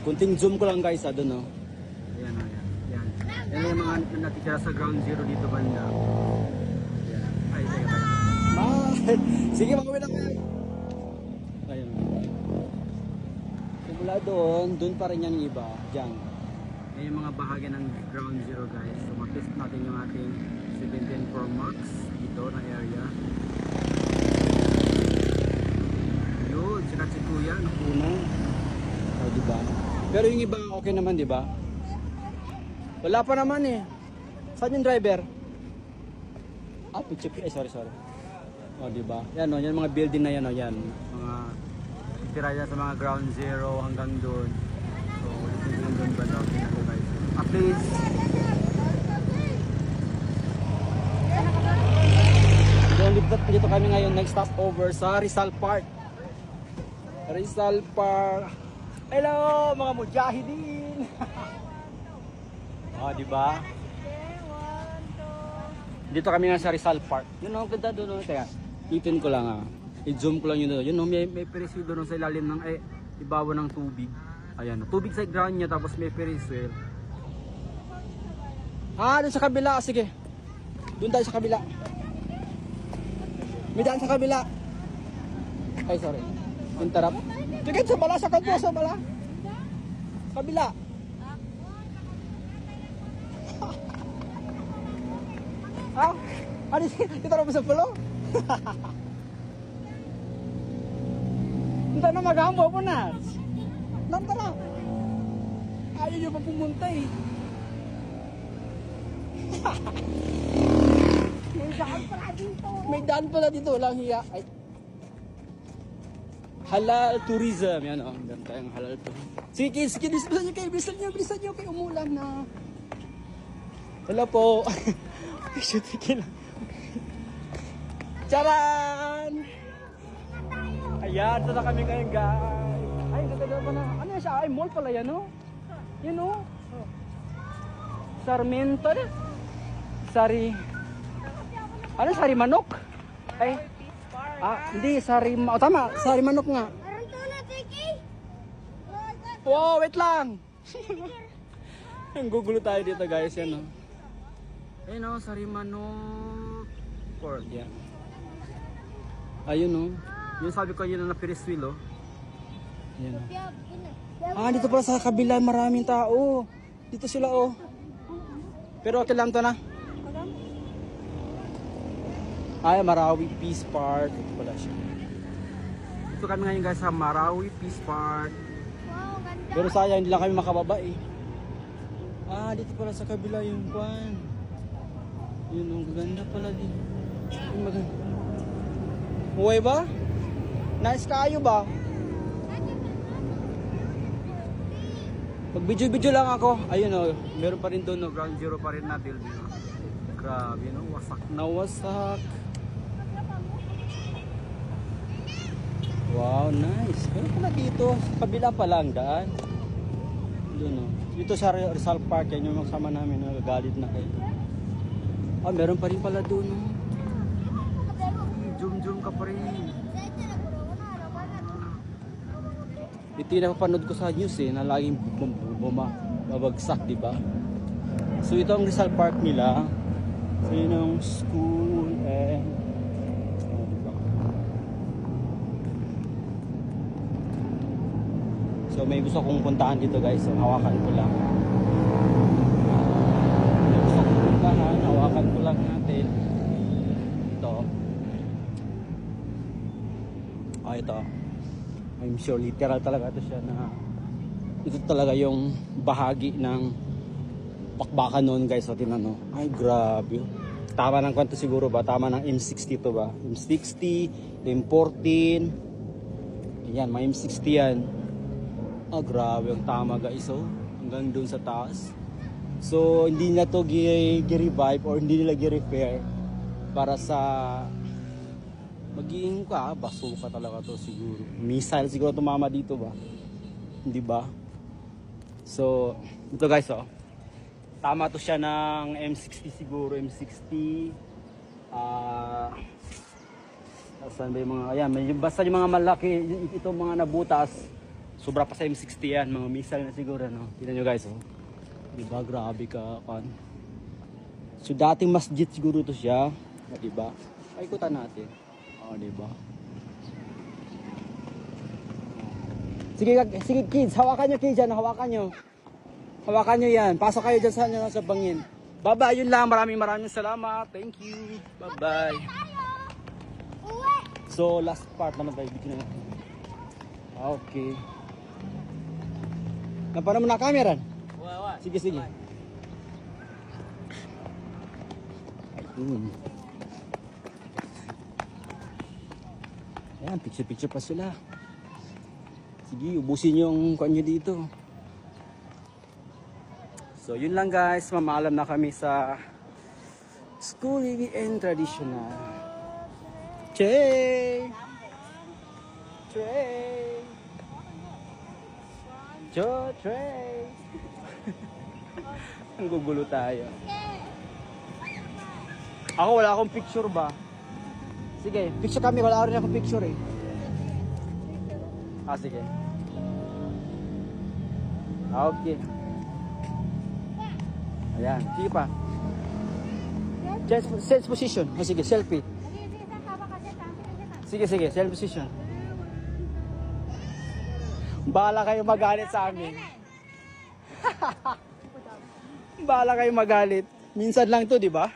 Kunting zoom ko lang guys, doon no. Ayan o, yan. Yan. Yan yung mga natitira sa ground zero dito banda. Ayan. Ay, teka. Sige, mag-uwi na kayo. Ayun. Simula doon pa rin yan yung iba. Diyan. Yan yung mga bahagi ng ground zero guys. So matest natin yung ating 17 Pro Max dito na area. Yun, sikat si Kuya. Una. O, diba? Pero yung iba okay naman, diba? Wala pa naman eh. Saan yung driver? Ah, picture. Eh, sorry. O, diba? Yan o, yan mga building na yan o, yan. Mga tira yan sa mga ground zero hanggang doon. So, hanggang doon ba daw? At least, dito kami ngayon, next stop over sa Rizal Park. Rizal Park. Hello mga mujahidin. Oh, di ba? Dito kami nga sa Rizal Park. Yun ang ganda doon, kaya itin ko lang i-zoom ko lang yun doon. Yun may Ferris wheel doon sa ilalim ng ibabaw ng tubig. Ayan, tubig sa ground niya tapos may Ferris wheel. Doon sa kabila, sige. Doon tayo sa kabila. May daan sa kabila. Ay, sorry. Interrupt. Sige, sa bala, sa kanto, sa bala. Kabila. Ano dito na sa pulo? Hindi na maghambo po na. Nantara. Ayaw nyo pa pumunta eh. May daan pala dito, walang hiya. Ay. Halal tourism, yan o. Meron tayong halal tourism. Sige, bilisan nyo, kay umulan na. Hello po. Shooting lang. Charan! Ayan, ito na kami ngayon guys. Ay, ganda pa na. Ano yan siya? Ay, mall pala yan o. Yan o. Sarmiento na. Ano sari manok? Ay. Hindi sari tama, sari manok nga. Wow, wait lang. Ang gugulo tayo dito, guys, yan, no. Ayun, no, sari manok. Pork, yan. Ayun, no. Yung sabi ko yun na Ferris wheel, oh. Yan, no. Dito pala sa kabila, maraming tao. Dito sila, oh. Pero okay lang to na. Ay, Marawi Peace Park. Ito pala siya. Ito kami ngayon guys sa Marawi Peace Park. Wow, ganda. Pero sayang, hindi lang kami makababa eh. Dito pala sa kabila yung kwan. Yun, ang ganda pala din. Yung maganda. Huwag ba? Nice kayo ba? Pag video lang ako. Ayun o, meron pa rin doon, no? Ground zero pa rin na building. Grabe, no? Wasak na wasak. Wow, nice. Meron pala dito. Kabila pa lang daan. Doon, no? Dito sa Rizal Park, yan yung magsama namin. Nagagalit na kayo. Meron pa rin pala doon, no? Zoom ka pa rin. Ito yung napapanood ko sa news na laging babagsak, di ba? So ito ang Rizal Park nila. So yun ang school and diba? So may gusto kong puntahan dito guys. So hawakan ko lang. May gusto kong puntahan. Hawakan ko lang natin. Ito. Ito. I'm sure literal talaga ito siya na ito talaga yung bahagi ng pakbakan noon guys. So tinano. Ay grabe. Tama ng kwento siguro ba? Tama ng M60 to ba? M60, M14. Yan, may M60 yan. Grabe ang tama guys. So hanggang doon sa taas. So hindi na to gi-revive or hindi nila gi-repair para sa magiging basuka talaga to siguro. Missile siguro tumama dito ba? Hindi ba? So, ito guys, tama to siya ng M60 siguro, M60. Saan ba yung mga, ayan, basta yung mga malaki, itong mga nabutas. Sobra pa sa M60 yan, mga missile na siguro, no? Tignan nyo guys, oh. Diba, grabe ka, kan. So, dating masjid siguro to siya. Diba? Ay, ikutan natin. Oh, diba? Sige, sige kids, hawakan nyo kids yan, hawakan nyo. Hawakan nyo yan, pasok kayo dyan sa bangin. Bye-bye, yun lang, maraming salamat. Thank you, bye-bye. So, last part naman tayo, video na natin. Okay. Napano mo na camera? Sige, sige. Ayun. Ayan, picture-picture pa sila. Sige, ubusin yung kuan nyo dito. So, yun lang guys. Mamaalam na kami sa School and Traditional. Che! Trey! Jo, Trey! Ang gugulo tayo. Ako wala akong picture ba? Sige, picture kami. Wala rin akong picture eh. Ah, sige. Okay. Ayan, sige pa. Self position. Oh, sige, selfie. Sige, sige, self position. Bahala kayo magalit sa amin. Bahala kayo magalit. Minsan lang to, di ba?